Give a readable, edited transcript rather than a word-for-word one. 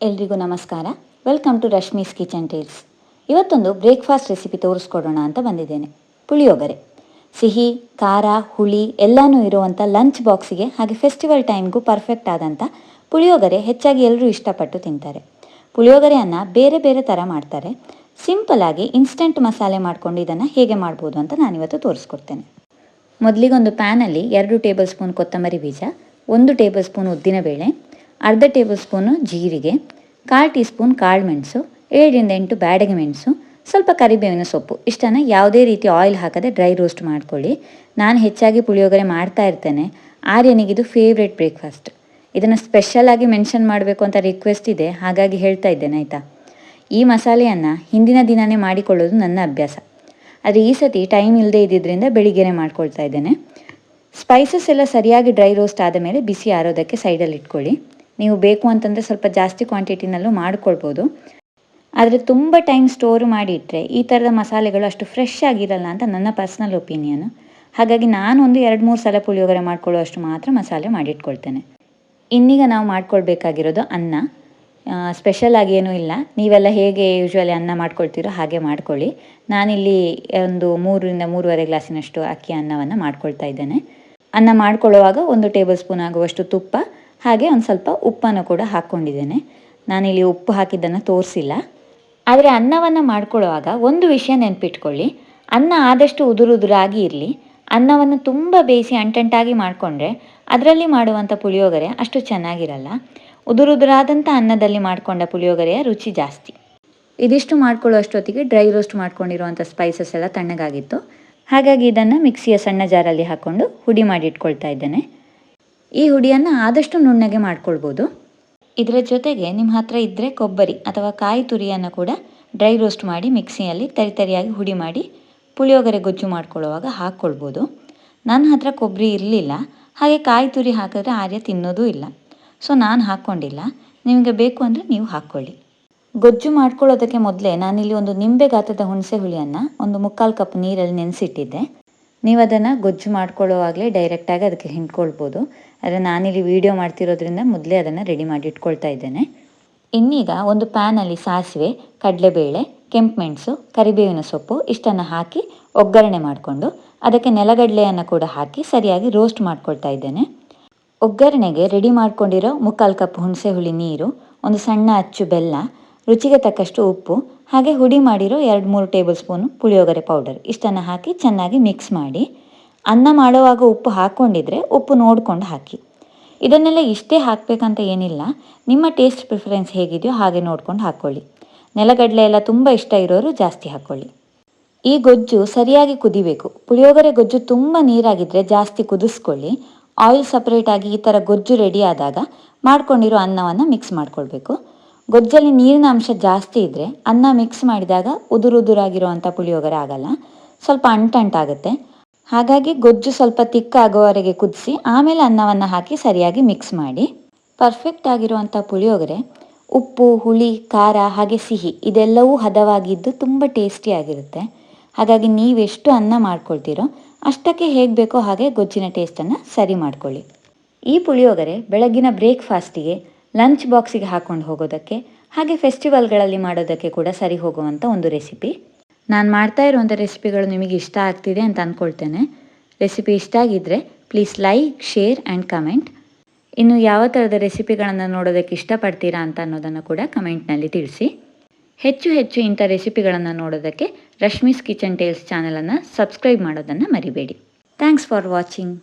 ಎಲ್ರಿಗೂ ನಮಸ್ಕಾರ. Welcome to Rashmi's kitchen tales. ಇವತ್ತೊಂದು ಬ್ರೇಕ್ಫಾಸ್ಟ್ ರೆಸಿಪಿ ತೋರಿಸ್ಕೊಡೋಣ ಅಂತ ಬಂದಿದ್ದೇನೆ. ಪುಳಿಯೋಗರೆ. ಸಿಹಿ, ಖಾರ, ಹುಳಿ ಎಲ್ಲನೂ ಇರುವಂಥ ಲಂಚ್ ಬಾಕ್ಸಿಗೆ ಹಾಗೆ ಫೆಸ್ಟಿವಲ್ ಟೈಮ್ಗೂ ಪರ್ಫೆಕ್ಟ್ ಆದಂಥ ಪುಳಿಯೋಗರೆ ಹೆಚ್ಚಾಗಿ ಎಲ್ಲರೂ ಇಷ್ಟಪಟ್ಟು ತಿಂತಾರೆ. ಪುಳಿಯೋಗರೆಯನ್ನು ಬೇರೆ ಬೇರೆ ಥರ ಮಾಡ್ತಾರೆ. ಸಿಂಪಲ್ಲಾಗಿ ಇನ್ಸ್ಟಂಟ್ ಮಸಾಲೆ ಮಾಡಿಕೊಂಡು ಇದನ್ನು ಹೇಗೆ ಮಾಡ್ಬೋದು ಅಂತ ನಾನಿವತ್ತು ತೋರಿಸ್ಕೊಡ್ತೇನೆ. ಮೊದಲಿಗೊಂದು ಪ್ಯಾನಲ್ಲಿ 2 ಟೇಬಲ್ ಸ್ಪೂನ್ ಕೊತ್ತಂಬರಿ ಬೀಜ, 1 ಟೇಬಲ್ ಸ್ಪೂನ್ ಉದ್ದಿನಬೇಳೆ, ಅರ್ಧ ಟೇಬಲ್ ಸ್ಪೂನು ಜೀರಿಗೆ, 1/4 ಟೀ ಸ್ಪೂನ್ ಕಾಳುಮೆಣಸು, 7ರಿಂದ 8 ಬ್ಯಾಡಗಿ ಮೆಣಸು, ಸ್ವಲ್ಪ ಕರಿಬೇವಿನ ಸೊಪ್ಪು ಇಷ್ಟನ್ನು ಯಾವುದೇ ರೀತಿ ಆಯಿಲ್ ಹಾಕದೆ ಡ್ರೈ ರೋಸ್ಟ್ ಮಾಡ್ಕೊಳ್ಳಿ. ನಾನು ಹೆಚ್ಚಾಗಿ ಪುಳಿಯೋಗರೆ ಮಾಡ್ತಾ ಇರ್ತೇನೆ. ಆರ್ಯನಿಗಿದು ಫೇವ್ರೆಟ್ ಬ್ರೇಕ್ಫಾಸ್ಟ್. ಇದನ್ನು ಸ್ಪೆಷಲಾಗಿ ಮೆನ್ಷನ್ ಮಾಡಬೇಕು ಅಂತ ರಿಕ್ವೆಸ್ಟ್ ಇದೆ, ಹಾಗಾಗಿ ಹೇಳ್ತಾ ಇದ್ದೇನೆ ಆಯಿತಾ. ಈ ಮಸಾಲೆಯನ್ನು ಹಿಂದಿನ ದಿನವೇ ಮಾಡಿಕೊಳ್ಳೋದು ನನ್ನ ಅಭ್ಯಾಸ. ಆದರೆ ಈ ಸತಿ ಟೈಮ್ ಇಲ್ಲದೆ ಇದ್ದಿದ್ದರಿಂದ ಬೆಳಿಗ್ಗೆನೇ ಮಾಡ್ಕೊಳ್ತಾ ಇದ್ದೇನೆ. ಸ್ಪೈಸಸ್ ಎಲ್ಲ ಸರಿಯಾಗಿ ಡ್ರೈ ರೋಸ್ಟ್ ಆದ ಮೇಲೆ ಬಿಸಿ ಆರೋದಕ್ಕೆ ಸೈಡಲ್ಲಿ ಇಟ್ಕೊಳ್ಳಿ. ನೀವು ಬೇಕು ಅಂತಂದರೆ ಸ್ವಲ್ಪ ಜಾಸ್ತಿ ಕ್ವಾಂಟಿಟಿನಲ್ಲೂ ಮಾಡ್ಕೊಳ್ಬೋದು. ಆದರೆ ತುಂಬ ಟೈಮ್ ಸ್ಟೋರ್ ಮಾಡಿ ಇಟ್ಟರೆ ಈ ಥರದ ಮಸಾಲೆಗಳು ಅಷ್ಟು ಫ್ರೆಶ್ ಆಗಿರಲ್ಲ ಅಂತ ನನ್ನ ಪರ್ಸ್ನಲ್ ಒಪಿನಿಯನು. ಹಾಗಾಗಿ ನಾನು ಒಂದು 2-3 ಸಲ ಪುಳಿಯೋಗರೆ ಮಾಡ್ಕೊಳ್ಳೋ ಅಷ್ಟು ಮಾತ್ರ ಮಸಾಲೆ ಮಾಡಿಟ್ಕೊಳ್ತೇನೆ. ಇನ್ನೀಗ ನಾವು ಮಾಡ್ಕೊಳ್ಬೇಕಾಗಿರೋದು ಅನ್ನ. ಸ್ಪೆಷಲಾಗಿ ಏನೂ ಇಲ್ಲ, ನೀವೆಲ್ಲ ಹೇಗೆ ಯೂಶ್ವಲಿ ಅನ್ನ ಮಾಡ್ಕೊಳ್ತೀರೋ ಹಾಗೆ ಮಾಡ್ಕೊಳ್ಳಿ. ನಾನಿಲ್ಲಿ ಒಂದು 3ರಿಂದ 3.5 ಗ್ಲಾಸಿನಷ್ಟು ಅಕ್ಕಿ ಅನ್ನವನ್ನು ಮಾಡ್ಕೊಳ್ತಾ ಇದ್ದೇನೆ. ಅನ್ನ ಮಾಡ್ಕೊಳ್ಳುವಾಗ 1 ಟೇಬಲ್ ಸ್ಪೂನ್ ಆಗುವಷ್ಟು ತುಪ್ಪ ಹಾಗೆ ಒಂದು ಸ್ವಲ್ಪ ಉಪ್ಪನ್ನು ಕೂಡ ಹಾಕ್ಕೊಂಡಿದ್ದೇನೆ. ನಾನಿಲ್ಲಿ ಉಪ್ಪು ಹಾಕಿದ್ದನ್ನು ತೋರಿಸಿಲ್ಲ. ಆದರೆ ಅನ್ನವನ್ನು ಮಾಡ್ಕೊಳ್ಳುವಾಗ ಒಂದು ವಿಷಯ ನೆನಪಿಟ್ಕೊಳ್ಳಿ, ಅನ್ನ ಆದಷ್ಟು ಉದುರುದುರಾಗಿ ಇರಲಿ. ಅನ್ನವನ್ನು ತುಂಬ ಬೇಯಿಸಿ ಅಂಟಂಟಾಗಿ ಮಾಡಿಕೊಂಡ್ರೆ ಅದರಲ್ಲಿ ಮಾಡುವಂಥ ಪುಳಿಯೋಗರೆ ಅಷ್ಟು ಚೆನ್ನಾಗಿರಲ್ಲ. ಉದುರುದುರಾದಂಥ ಅನ್ನದಲ್ಲಿ ಮಾಡಿಕೊಂಡ ಪುಳಿಯೋಗರೆಯ ರುಚಿ ಜಾಸ್ತಿ. ಇದಿಷ್ಟು ಮಾಡ್ಕೊಳ್ಳೋ ಅಷ್ಟೊತ್ತಿಗೆ ಡ್ರೈ ರೋಸ್ಟ್ ಮಾಡ್ಕೊಂಡಿರುವಂಥ ಸ್ಪೈಸಸ್ ಎಲ್ಲ ತಣ್ಣಗಾಗಿತ್ತು. ಹಾಗಾಗಿ ಇದನ್ನು ಮಿಕ್ಸಿಯ ಸಣ್ಣ ಜಾರಲ್ಲಿ ಹಾಕ್ಕೊಂಡು ಹುಡಿ ಮಾಡಿ ಇಟ್ಕೊಳ್ತಾ ಇದ್ದೇನೆ. ಈ ಹುಡಿಯನ್ನು ಆದಷ್ಟು ನುಣ್ಣಗೆ ಮಾಡ್ಕೊಳ್ಬೋದು. ಇದರ ಜೊತೆಗೆ ನಿಮ್ಮ ಹತ್ರ ಇದ್ದರೆ ಕೊಬ್ಬರಿ ಅಥವಾ ಕಾಯಿ ತುರಿಯನ್ನು ಕೂಡ ಡ್ರೈ ರೋಸ್ಟ್ ಮಾಡಿ ಮಿಕ್ಸಿಯಲ್ಲಿ ತರಿಯಾಗಿ ಹುಡಿ ಮಾಡಿ ಪುಳಿಯೋಗರೆ ಗೊಜ್ಜು ಮಾಡ್ಕೊಳ್ಳುವಾಗ ಹಾಕ್ಕೊಳ್ಬೋದು. ನನ್ನ ಹತ್ರ ಕೊಬ್ಬರಿ ಇರಲಿಲ್ಲ, ಹಾಗೆ ಕಾಯಿ ತುರಿ ಹಾಕಿದ್ರೆ ಆರ್ಯ ತಿನ್ನೋದೂ ಇಲ್ಲ. ಸೊ ನಾನು ಹಾಕ್ಕೊಂಡಿಲ್ಲ. ನಿಮಗೆ ಬೇಕು ಅಂದರೆ ನೀವು ಹಾಕ್ಕೊಳ್ಳಿ. ಗೊಜ್ಜು ಮಾಡ್ಕೊಳ್ಳೋದಕ್ಕೆ ಮೊದಲೇ ನಾನಿಲ್ಲಿ ಒಂದು ನಿಂಬೆ ಗಾತ್ರದ ಹುಣಸೆ ಹುಳಿಯನ್ನು 1/4 ಕಪ್ ನೀರಲ್ಲಿ ನೆನೆಸಿಟ್ಟಿದ್ದೆ. ನೀವು ಅದನ್ನು ಗೊಜ್ಜು ಮಾಡ್ಕೊಳ್ಳೋವಾಗಲೇ ಡೈರೆಕ್ಟಾಗಿ ಅದಕ್ಕೆ ಹಿಂಡ್ಕೊಳ್ಬೋದು. ಆದರೆ ನಾನಿಲ್ಲಿ ವಿಡಿಯೋ ಮಾಡ್ತಿರೋದ್ರಿಂದ ಮೊದಲೇ ಅದನ್ನು ರೆಡಿ ಮಾಡಿ ಇಟ್ಕೊಳ್ತಾ ಇದ್ದೇನೆ. ಇನ್ನೀಗ ಒಂದು ಪ್ಯಾನಲ್ಲಿ ಸಾಸಿವೆ, ಕಡಲೆಬೇಳೆ, ಕೆಂಪು ಮೆಣಸು, ಕರಿಬೇವಿನ ಸೊಪ್ಪು ಇಷ್ಟನ್ನು ಹಾಕಿ ಒಗ್ಗರಣೆ ಮಾಡಿಕೊಂಡು ಅದಕ್ಕೆ ನೆಲಗಡಲೆಯನ್ನು ಕೂಡ ಹಾಕಿ ಸರಿಯಾಗಿ ರೋಸ್ಟ್ ಮಾಡ್ಕೊಳ್ತಾ ಇದ್ದೇನೆ. ಒಗ್ಗರಣೆಗೆ ರೆಡಿ ಮಾಡ್ಕೊಂಡಿರೋ 3/4 ಕಪ್ ಹುಣಸೆ ಹುಳಿ ನೀರು, ಒಂದು ಸಣ್ಣ ಅಚ್ಚು ಬೆಲ್ಲ, ರುಚಿಗೆ ತಕ್ಕಷ್ಟು ಉಪ್ಪು, ಹಾಗೆ ಹುಡಿ ಮಾಡಿರೋ 2-3 ಟೇಬಲ್ ಸ್ಪೂನು ಪುಳಿಯೋಗರೆ ಪೌಡರ್ ಇಷ್ಟನ್ನು ಹಾಕಿ ಚೆನ್ನಾಗಿ ಮಿಕ್ಸ್ ಮಾಡಿ. ಅನ್ನ ಮಾಡುವಾಗ ಉಪ್ಪು ಹಾಕ್ಕೊಂಡಿದ್ರೆ ಉಪ್ಪು ನೋಡಿಕೊಂಡು ಹಾಕಿ. ಇದನ್ನೆಲ್ಲ ಇಷ್ಟೇ ಹಾಕಬೇಕಂತ ಏನಿಲ್ಲ, ನಿಮ್ಮ ಟೇಸ್ಟ್ ಪ್ರಿಫರೆನ್ಸ್ ಹೇಗಿದೆಯೋ ಹಾಗೆ ನೋಡ್ಕೊಂಡು ಹಾಕ್ಕೊಳ್ಳಿ. ನೆಲಗಡಲೆ ಎಲ್ಲ ತುಂಬ ಇಷ್ಟ ಇರೋರು ಜಾಸ್ತಿ ಹಾಕ್ಕೊಳ್ಳಿ. ಈ ಗೊಜ್ಜು ಸರಿಯಾಗಿ ಕುದಿಬೇಕು. ಪುಳಿಯೋಗರೆ ಗೊಜ್ಜು ತುಂಬ ನೀರಾಗಿದ್ದರೆ ಜಾಸ್ತಿ ಕುದಿಸ್ಕೊಳ್ಳಿ. ಆಯಿಲ್ ಸಪ್ರೇಟಾಗಿ ಈ ಥರ ಗೊಜ್ಜು ರೆಡಿ ಆದಾಗ ಮಾಡ್ಕೊಂಡಿರೋ ಅನ್ನವನ್ನು ಮಿಕ್ಸ್ ಮಾಡ್ಕೊಳ್ಬೇಕು. ಗೊಜ್ಜಲ್ಲಿ ನೀರಿನ ಅಂಶ ಜಾಸ್ತಿ ಇದ್ದರೆ ಅನ್ನ ಮಿಕ್ಸ್ ಮಾಡಿದಾಗ ಉದುರುದುರಾಗಿರೋ ಅಂಥ ಪುಳಿಯೋಗರೆ ಆಗಲ್ಲ, ಸ್ವಲ್ಪ ಅಂಟಾಗುತ್ತೆ. ಹಾಗಾಗಿ ಗೊಜ್ಜು ಸ್ವಲ್ಪ ತಿಕ್ಕಾಗೋವರೆಗೆ ಕುದಿಸಿ ಆಮೇಲೆ ಅನ್ನವನ್ನು ಹಾಕಿ ಸರಿಯಾಗಿ ಮಿಕ್ಸ್ ಮಾಡಿ. ಪರ್ಫೆಕ್ಟ್ ಆಗಿರುವಂಥ ಪುಳಿಯೋಗರೆ ಉಪ್ಪು, ಹುಳಿ, ಖಾರ ಹಾಗೆ ಸಿಹಿ ಇದೆಲ್ಲವೂ ಹದವಾಗಿದ್ದು ತುಂಬ ಟೇಸ್ಟಿಯಾಗಿರುತ್ತೆ. ಹಾಗಾಗಿ ನೀವೆಷ್ಟು ಅನ್ನ ಮಾಡ್ಕೊಳ್ತೀರೋ ಅಷ್ಟಕ್ಕೆ ಹೇಗೆ ಬೇಕೋ ಹಾಗೆ ಗೊಜ್ಜಿನ ಟೇಸ್ಟನ್ನು ಸರಿ ಮಾಡ್ಕೊಳ್ಳಿ. ಈ ಪುಳಿಯೋಗರೆ ಬೆಳಗ್ಗಿನ ಬ್ರೇಕ್ಫಾಸ್ಟಿಗೆ, ಲಂಚ್ ಬಾಕ್ಸಿಗೆ ಹಾಕ್ಕೊಂಡು ಹೋಗೋದಕ್ಕೆ ಹಾಗೆ ಫೆಸ್ಟಿವಲ್ಗಳಲ್ಲಿ ಮಾಡೋದಕ್ಕೆ ಕೂಡ ಸರಿ ಹೋಗುವಂಥ ಒಂದು ರೆಸಿಪಿ. ನಾನು ಮಾಡ್ತಾ ಇರುವಂಥ ರೆಸಿಪಿಗಳು ನಿಮಗೆ ಇಷ್ಟ ಆಗ್ತಿದೆ ಅಂತ ಅಂದ್ಕೊಳ್ತೇನೆ. ರೆಸಿಪಿ ಇಷ್ಟ ಆಗಿದ್ದರೆ please like, share and comment. ಇನ್ನು ಯಾವ ಥರದ ರೆಸಿಪಿಗಳನ್ನು ನೋಡೋದಕ್ಕೆ ಇಷ್ಟಪಡ್ತೀರಾ ಅಂತ ಅನ್ನೋದನ್ನು ಕೂಡ ಕಮೆಂಟ್ನಲ್ಲಿ ತಿಳಿಸಿ. ಹೆಚ್ಚು ಇಂಥ ರೆಸಿಪಿಗಳನ್ನು ನೋಡೋದಕ್ಕೆ ರಶ್ಮೀಸ್ ಕಿಚನ್ ಟೇಲ್ಸ್ ಚಾನಲನ್ನು ಸಬ್ಸ್ಕ್ರೈಬ್ ಮಾಡೋದನ್ನು ಮರಿಬೇಡಿ. Thanks for watching.